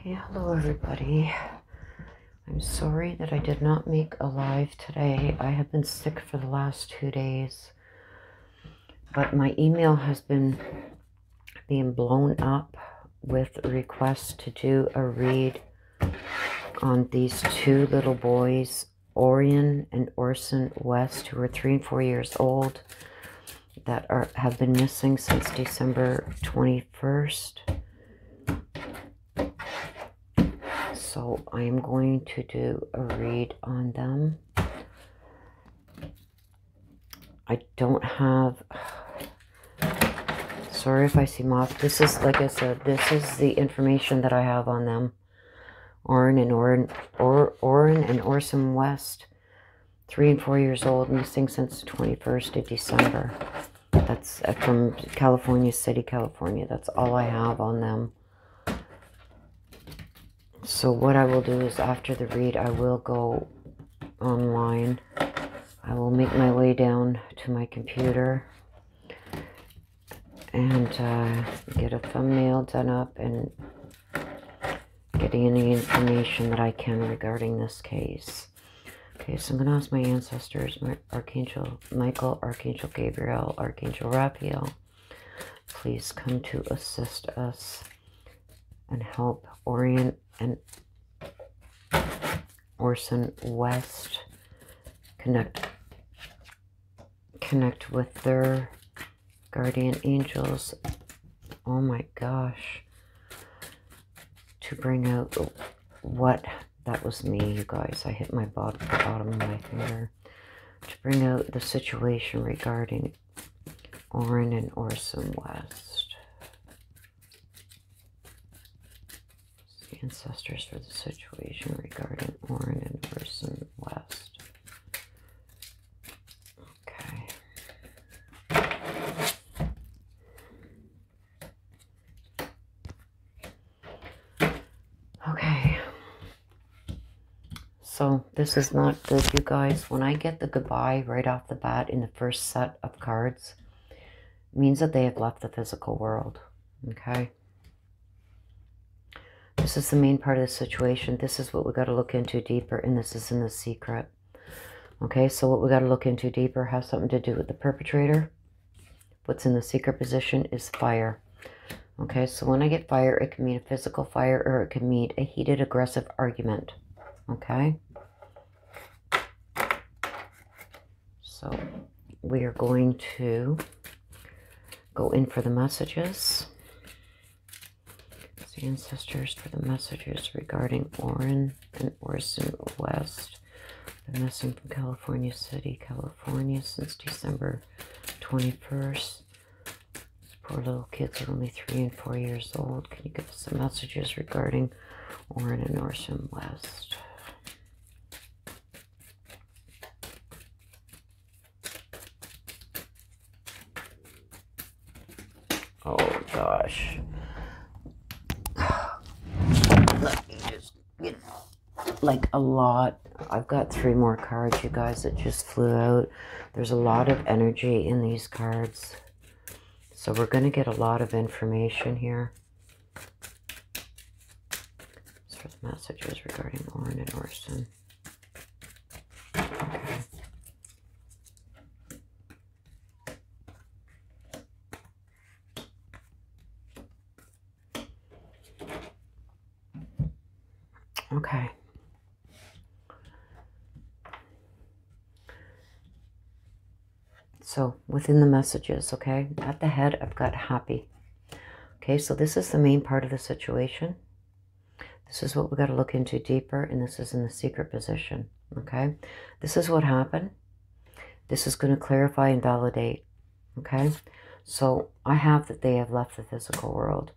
Okay, hello everybody. I'm sorry that I did not make a live today. I have been sick for the last 2 days, but my email has been being blown up with requests to do a read on these two little boys, Orrin and Orson West, who are 3 and 4 years old, that have been missing since December 21st. So I am going to do a read on them. I don't have, sorry if I seem off. This is, like I said, this is the information that I have on them. Orrin and Orson West, 3 and 4 years old, missing since the 21st of December. That's from California City, California. That's all I have on them. So what I will do is after the read, I will go online. I will make my way down to my computer and get a thumbnail done up and getting any information that I can regarding this case. Okay, so I'm going to ask my ancestors, my Archangel Michael, Archangel Gabriel, Archangel Raphael, please come to assist us and help Orrin and Orson West connect with their guardian angels. Oh my gosh. To bring out what, that was me, you guys. I hit my bottom of my finger. To bring out the situation regarding Orrin and Orson West. Ancestors for the situation regarding Orrin and Orson West. Okay. Okay. So this is not good, you guys. When I get the goodbye right off the bat in the first set of cards, it means that they have left the physical world. Okay. This is the main part of the situation. This is what we got to look into deeper, and this is in the secret. Okay, so what we got to look into deeper has something to do with the perpetrator. What's in the secret position is fire. Okay, so when I get fire, it can mean a physical fire or it can mean a heated, aggressive argument. Okay? So we are going to go in for the messages. Ancestors for the messages regarding Orrin and Orson West. They're missing from California City, California since December 21st. These poor little kids are only 3 and 4 years old. Can you give us some messages regarding Orrin and Orson West? Oh gosh. Let me just get like a lot. I've got 3 more cards, you guys, that just flew out. There's a lot of energy in these cards. So we're going to get a lot of information here. As for the messages regarding Orrin and Orson. Okay. Okay. So within the messages, okay, at the head, I've got happy. Okay, so this is the main part of the situation. This is what we got to look into deeper, and this is in the secret position. Okay, this is what happened. This is going to clarify and validate. Okay, so I have that they have left the physical world.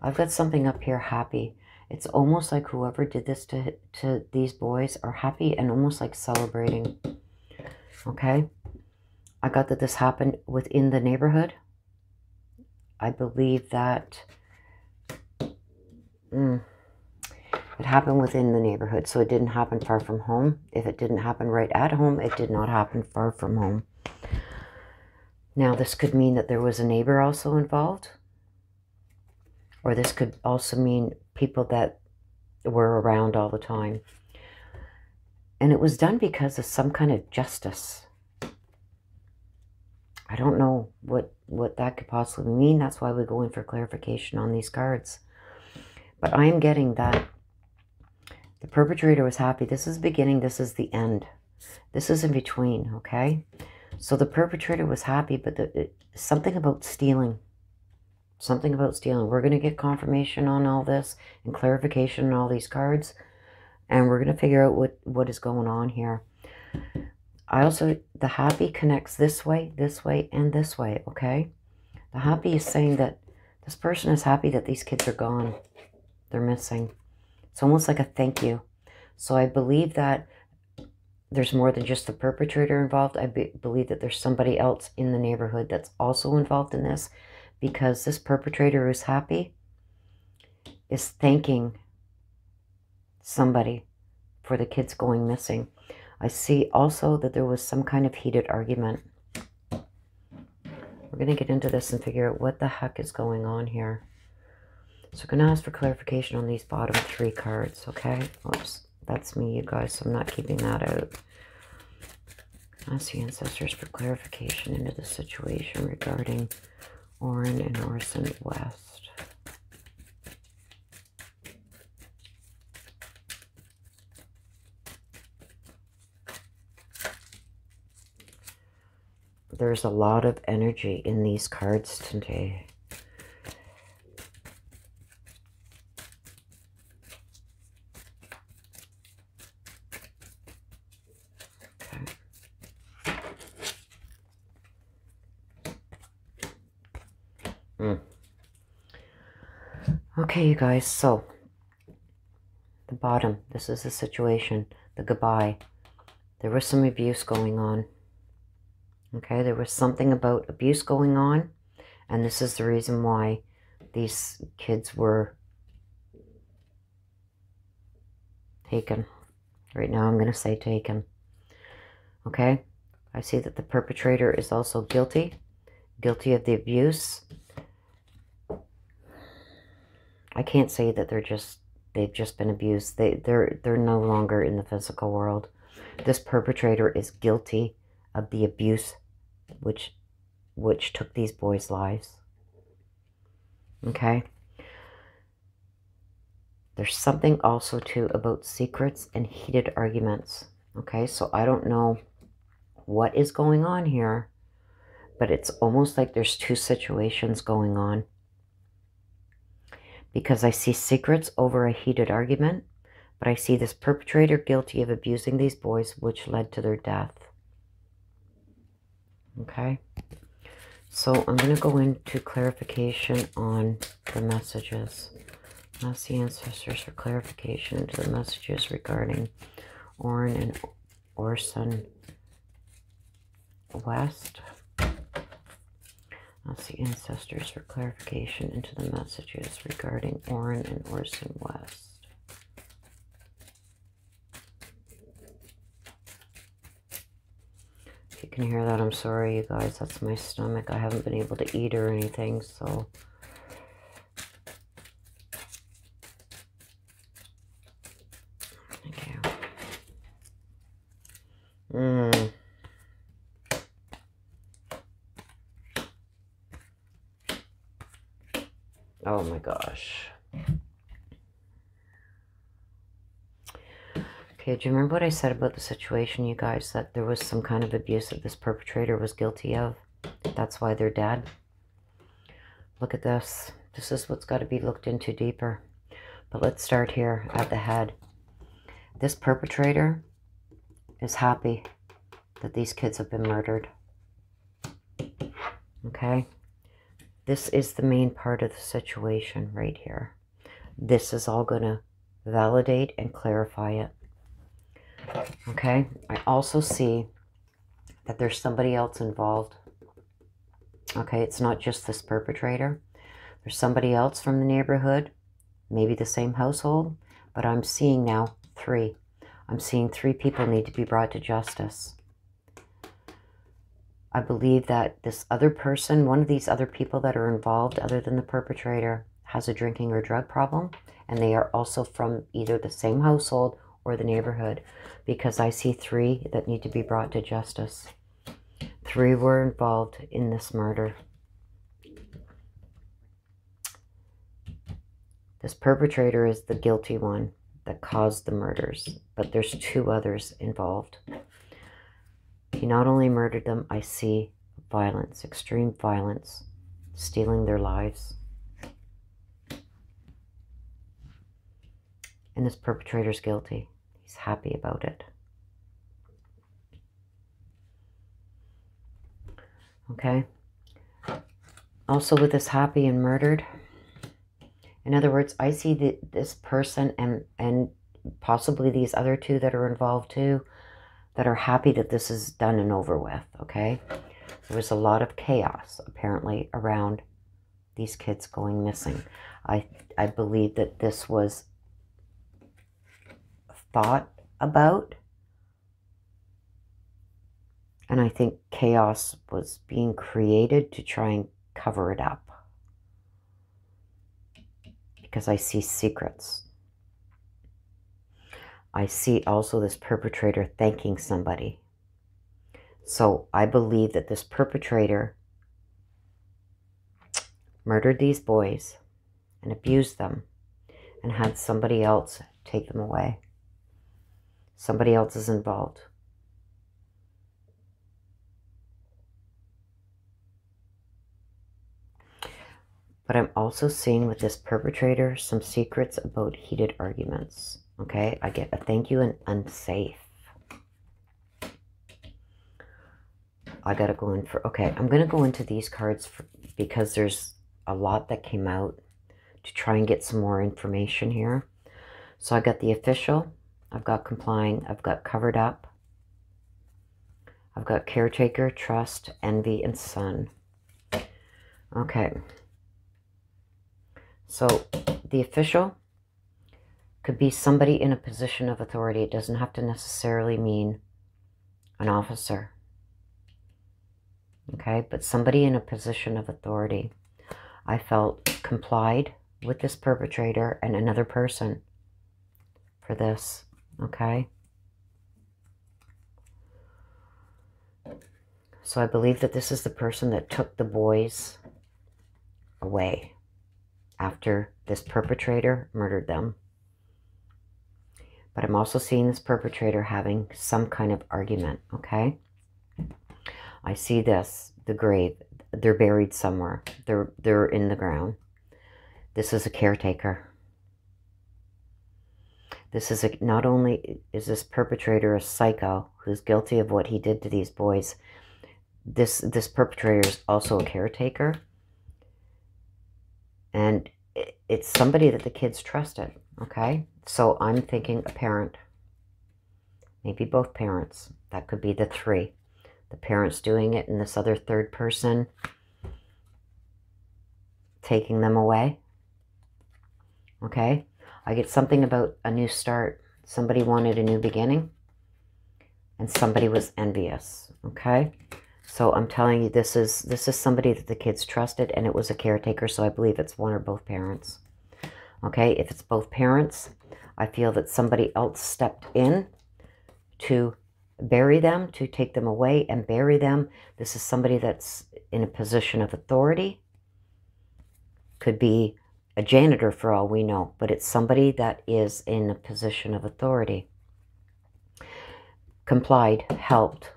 I've got something up here, happy. It's almost like whoever did this to these boys are happy and almost like celebrating. Okay. I got that this happened within the neighborhood. I believe that it happened within the neighborhood. So it didn't happen far from home. If it didn't happen right at home, it did not happen far from home. Now this could mean that there was a neighbor also involved. Or this could also mean people that were around all the time. And it was done because of some kind of justice. I don't know what that could possibly mean. That's why we go in for clarification on these cards. But I am getting that the perpetrator was happy. This is the beginning. This is the end. This is in between, okay? So the perpetrator was happy, but something about stealing. Something about stealing. We're going to get confirmation on all this and clarification on all these cards. And we're going to figure out what is going on here. I also, the happy connects this way, and this way, okay? The happy is saying that this person is happy that these kids are gone. They're missing. It's almost like a thank you. So I believe that there's more than just the perpetrator involved. I believe that there's somebody else in the neighborhood that's also involved in this, because this perpetrator who's happy is thanking somebody for the kids going missing. I see also that there was some kind of heated argument. We're going to get into this and figure out what the heck is going on here. So I'm going to ask for clarification on these bottom 3 cards, okay? Oops, that's me, you guys, so I'm not keeping that out. Ask the ancestors for clarification into the situation regarding Orrin and Orson West. There's a lot of energy in these cards today. Okay, you guys, so the bottom, this is the situation, the goodbye. There was some abuse going on. Okay, there was something about abuse going on, and this is the reason why these kids were taken. Right now I'm going to say taken. Okay, I see that the perpetrator is also guilty of the abuse. I can't say that they've just been abused. They're no longer in the physical world. This perpetrator is guilty of the abuse which took these boys' lives. Okay? There's something also too about secrets and heated arguments. Okay, so I don't know what is going on here, but it's almost like there's 2 situations going on. Because I see secrets over a heated argument, but I see this perpetrator guilty of abusing these boys, which led to their death. Okay, so I'm going to go into clarification on the messages. Ask the ancestors for clarification into the messages regarding Orrin and Orson West. Ask the ancestors for clarification into the messages regarding Orrin and Orson West. If you can hear that, I'm sorry, you guys. That's my stomach. I haven't been able to eat or anything, so... Thank you. Oh my gosh. Okay, do you remember what I said about the situation, you guys? That there was some kind of abuse that this perpetrator was guilty of. That's why they're dead. Look at this. This is what's got to be looked into deeper. But let's start here at the head. This perpetrator is happy that these kids have been murdered. Okay? This is the main part of the situation right here. This is all going to validate and clarify it. Okay? I also see that there's somebody else involved. Okay? It's not just this perpetrator. There's somebody else from the neighborhood. Maybe the same household. But I'm seeing now 3. I'm seeing 3 people need to be brought to justice. I believe that this other person, one of these other people that are involved, other than the perpetrator, has a drinking or drug problem. And they are also from either the same household or the neighborhood, because I see 3 that need to be brought to justice. 3 were involved in this murder. This perpetrator is the guilty one that caused the murders, but there's 2 others involved. He not only murdered them, I see violence, extreme violence, stealing their lives. And this perpetrator's guilty. He's happy about it. Okay? Also with this happy and murdered, in other words, I see that this person and possibly these other 2 that are involved too, that are happy that this is done and over with, okay? There was a lot of chaos, apparently, around these kids going missing. I believe that this was thought about, and I think chaos was being created to try and cover it up. Because I see secrets. I see also this perpetrator thanking somebody. So I believe that this perpetrator murdered these boys and abused them and had somebody else take them away. Somebody else is involved. But I'm also seeing with this perpetrator some secrets about heated arguments. Okay, I get a thank you and unsafe. I got to go in for, okay, I'm going to go into these cards because there's a lot that came out to try and get some more information here. So I got the official, I've got complying, I've got covered up, I've got caretaker, trust, envy, and son. Okay. So the official could be somebody in a position of authority. It doesn't have to necessarily mean an officer. Okay, but somebody in a position of authority. I felt complied with this perpetrator and another person for this. Okay. So I believe that this is the person that took the boys away after this perpetrator murdered them. But I'm also seeing this perpetrator having some kind of argument, okay? I see this, the grave. They're buried somewhere. They're in the ground. This is a caretaker. This is not only is this perpetrator a psycho who's guilty of what he did to these boys, this perpetrator is also a caretaker. And it's somebody that the kids trusted, okay? So I'm thinking a parent. Maybe both parents. That could be the 3. The parents doing it and this other third person taking them away. Okay? I get something about a new start. Somebody wanted a new beginning. And somebody was envious. Okay? So I'm telling you, this is somebody that the kids trusted, and it was a caretaker, so I believe it's one or both parents. Okay, if it's both parents, I feel that somebody else stepped in to bury them, to take them away and bury them. This is somebody that's in a position of authority. Could be a janitor for all we know, but it's somebody that is in a position of authority. Complied, helped.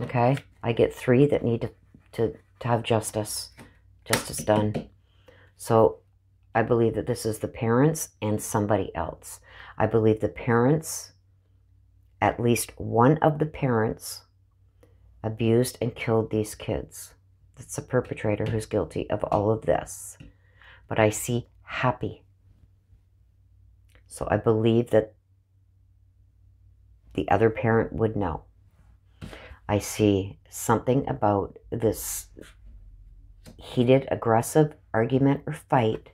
Okay, I get 3 that need to have justice done. So I believe that this is the parents and somebody else. I believe the parents, at least one of the parents, abused and killed these kids. That's the perpetrator who's guilty of all of this. But I see happy. So I believe that the other parent would know. I see something about this heated, aggressive argument or fight,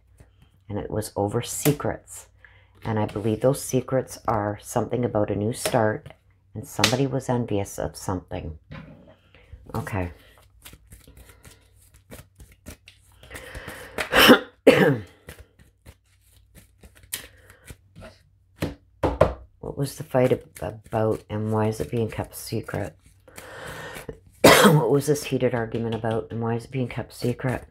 and it was over secrets. And I believe those secrets are something about a new start, and somebody was envious of something. Okay. What was the fight about, and why is it being kept secret? What was this heated argument about, and why is it being kept secret?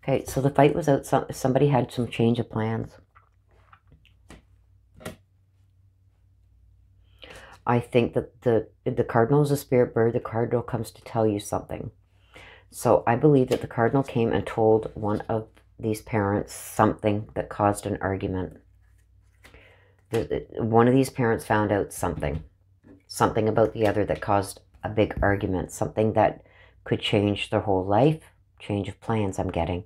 Okay, so the fight was out. Somebody had some change of plans. I think that the cardinal is a spirit bird. The cardinal comes to tell you something. So I believe that the cardinal came and told one of these parents something that caused an argument. One of these parents found out something about the other that caused a big argument, something that could change their whole life, change of plans I'm getting.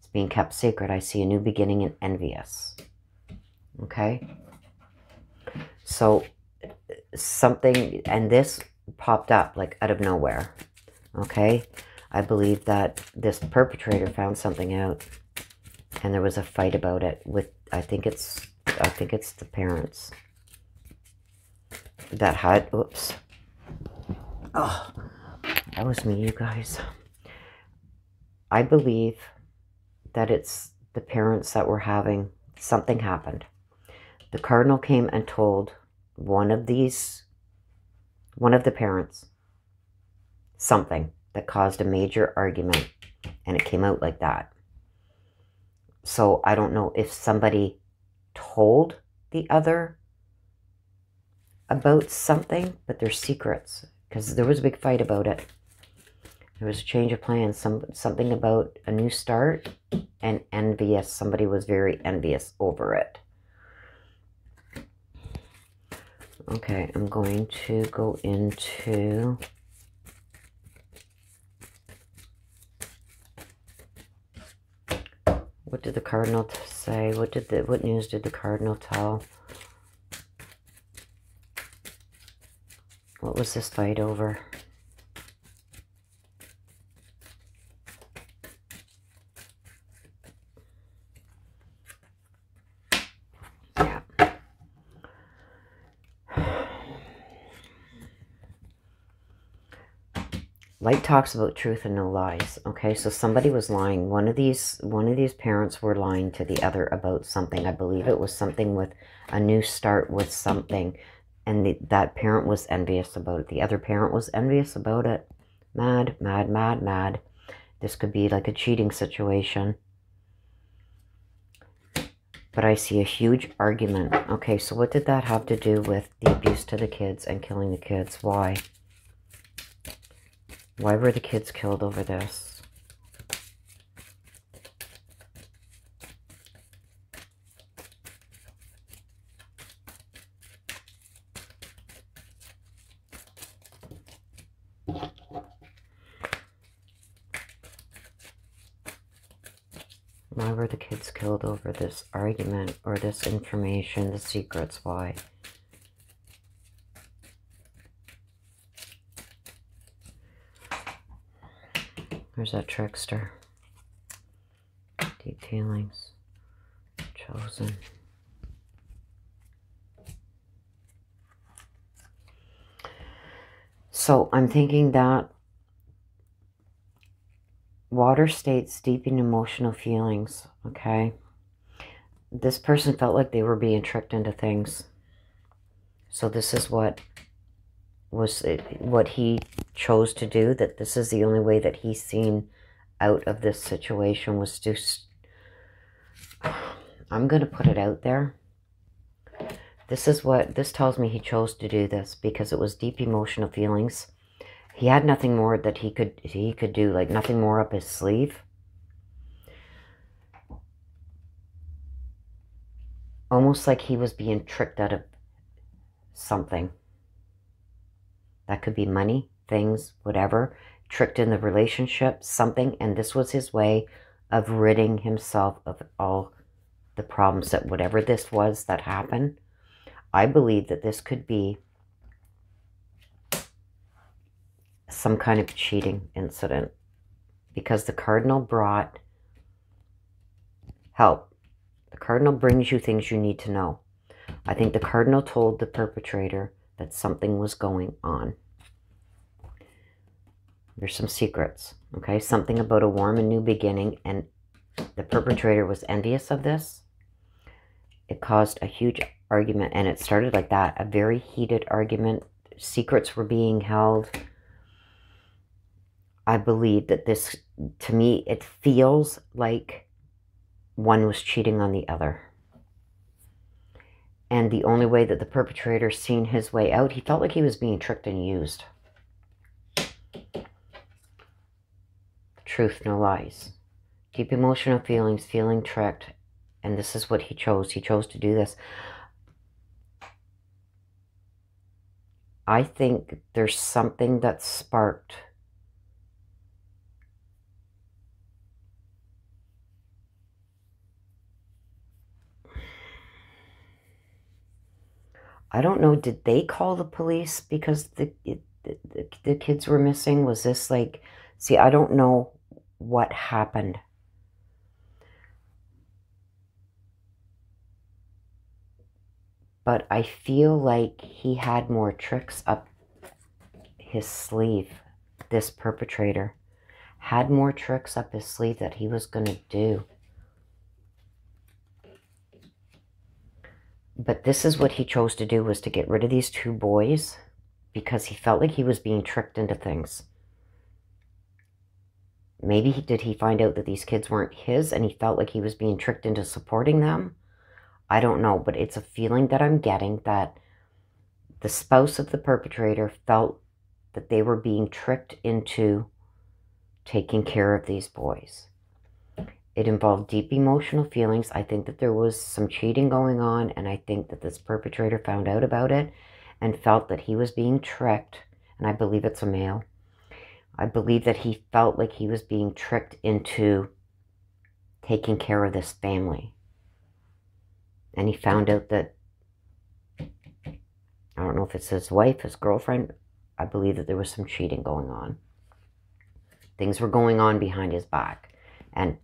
It's being kept secret. I see a new beginning and envious. Okay? So something, and this popped up like out of nowhere. Okay? I believe that this perpetrator found something out and there was a fight about it with, I think it's the parents that had, oops. Oh, that was me, you guys. I believe that it's the parents that were having, something happened. The cardinal came and told one of the parents something that caused a major argument, and it came out like that. So I don't know if somebody told the other about something, but they're secrets, because there was a big fight about it. There was a change of plans, something about a new start, and envious. Somebody was very envious over it. Okay, I'm going to go into what did the cardinal say? What news did the cardinal tell? What was this fight over? Yeah. Light talks about truth and no lies. Okay, so somebody was lying. One of these parents were lying to the other about something. I believe it was something with a new start with something. And that parent was envious about it. The other parent was envious about it. Mad, mad, mad, mad. This could be like a cheating situation. But I see a huge argument. Okay, so what did that have to do with the abuse to the kids and killing the kids? Why? Why were the kids killed over this? Why were the kids killed over this argument or this information, the secrets? Why? There's that trickster. Deep feelings. Chosen. So I'm thinking that water states deep in emotional feelings, okay? This person felt like they were being tricked into things. So this is what he chose to do, that this is the only way that he's seen out of this situation was to, I'm going to put it out there. This tells me he chose to do this because it was deep emotional feelings. He had nothing more that he could do, like nothing more up his sleeve. Almost like he was being tricked out of something. That could be money, things, whatever. Tricked in the relationship, something. And this was his way of ridding himself of all the problems that whatever this was that happened. I believe that this could be some kind of cheating incident, because the cardinal brought help. The Cardinal brings you things you need to know. I think the Cardinal told the perpetrator that something was going on. There's some secrets, okay? Something about a warm and new beginning, and the perpetrator was envious of this. It caused a huge argument, and it started like that, a very heated argument. Secrets were being held. I believe that this, to me, it feels like one was cheating on the other. And the only way that the perpetrator seen his way out, he felt like he was being tricked and used. Truth, no lies. Deep emotional feelings, feeling tricked. And this is what he chose. He chose to do this. I think there's something that sparked I don't know, did they call the police because the kids were missing? Was this like, see, I don't know what happened. But I feel like he had more tricks up his sleeve. This perpetrator had more tricks up his sleeve that he was going to do. But this is what he chose to do, was to get rid of these two boys because he felt like he was being tricked into things. Maybe did he find out that these kids weren't his and he felt like he was being tricked into supporting them? I don't know, but it's a feeling that I'm getting that the spouse of the perpetrator felt that they were being tricked into taking care of these boys. It involved deep emotional feelings. I think that there was some cheating going on, and I think that this perpetrator found out about it and felt that he was being tricked, and I believe it's a male. I believe that he felt like he was being tricked into taking care of this family. And he found out that, I don't know if it's his wife, his girlfriend, I believe that there was some cheating going on. Things were going on behind his back, and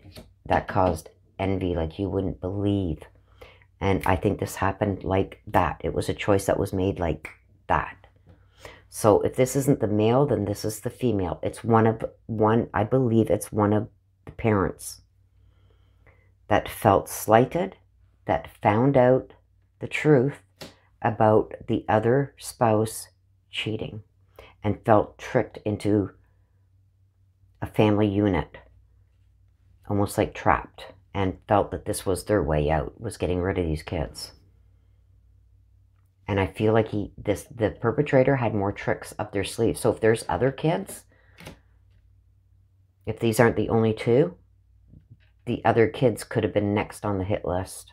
that caused envy like you wouldn't believe. And I think this happened like that. It was a choice that was made like that. So if this isn't the male, then this is the female. It's I believe it's one of the parents that felt slighted, that found out the truth about the other spouse cheating and felt tricked into a family unit, almost like trapped, and felt that this was their way out, was getting rid of these kids. And I feel like the perpetrator had more tricks up their sleeve. So if there's other kids, if these aren't the only two, the other kids could have been next on the hit list.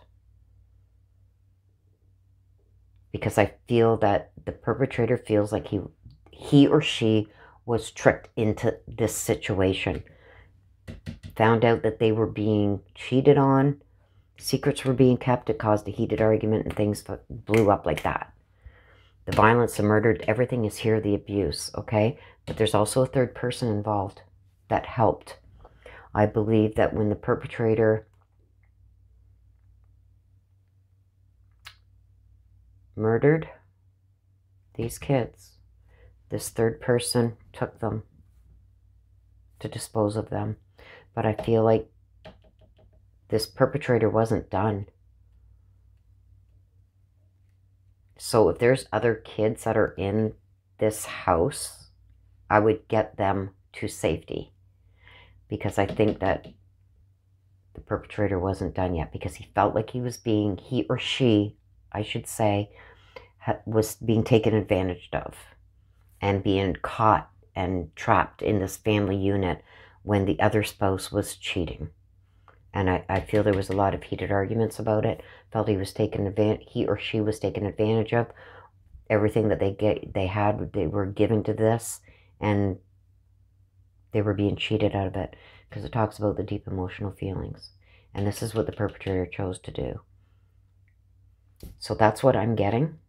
Because I feel that the perpetrator feels like he or she was tricked into this situation. Found out that they were being cheated on. Secrets were being kept. It caused a heated argument and things blew up like that. The violence, the murder, everything is here, the abuse, okay? But there's also a third person involved that helped. I believe that when the perpetrator murdered these kids, this third person took them to dispose of them. But I feel like this perpetrator wasn't done. So if there's other kids that are in this house, I would get them to safety. Because I think that the perpetrator wasn't done yet. Because he felt like he or she, I should say, was being taken advantage of. And being caught and trapped in this family unit when the other spouse was cheating. And I feel there was a lot of heated arguments about it. Felt he or she was taken advantage of. Everything that they were given to this, and they were being cheated out of it. Because it talks about the deep emotional feelings. And this is what the perpetrator chose to do. So that's what I'm getting.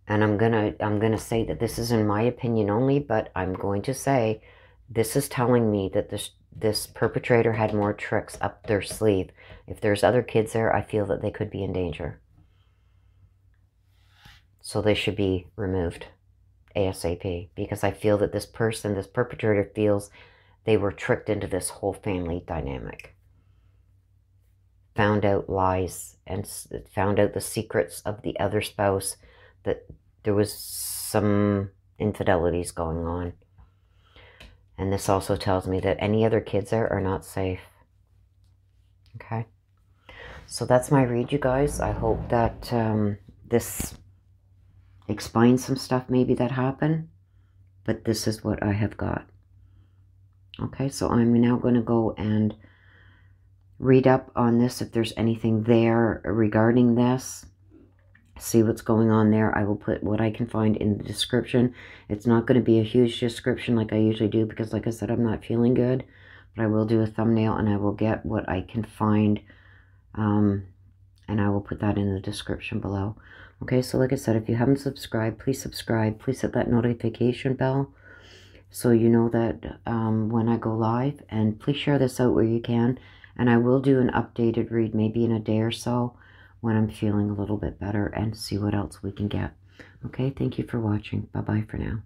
And I'm gonna say that this is in my opinion only, but I'm going to say This is telling me that this perpetrator had more tricks up their sleeve. If there's other kids there, I feel that they could be in danger. So they should be removed ASAP, because I feel that this person, this perpetrator, feels they were tricked into this whole family dynamic. Found out lies and found out the secrets of the other spouse, that there was some infidelities going on. And this also tells me that any other kids there are not safe. Okay. So that's my read, you guys. I hope that this explains some stuff maybe that happened. But this is what I have got. Okay, so I'm now going to go and read up on this if there's anything there regarding this. See what's going on there. I will put what I can find in the description. It's not going to be a huge description like I usually do, because like I said, I'm not feeling good. But I will do a thumbnail and I will get what I can find. And I will put that in the description below. Okay, so like I said, if you haven't subscribed, please subscribe. Please hit that notification bell so you know that when I go live. And please share this out where you can. And I will do an updated read maybe in a day or so when I'm feeling a little bit better, and see what else we can get. Okay, thank you for watching. Bye-bye for now.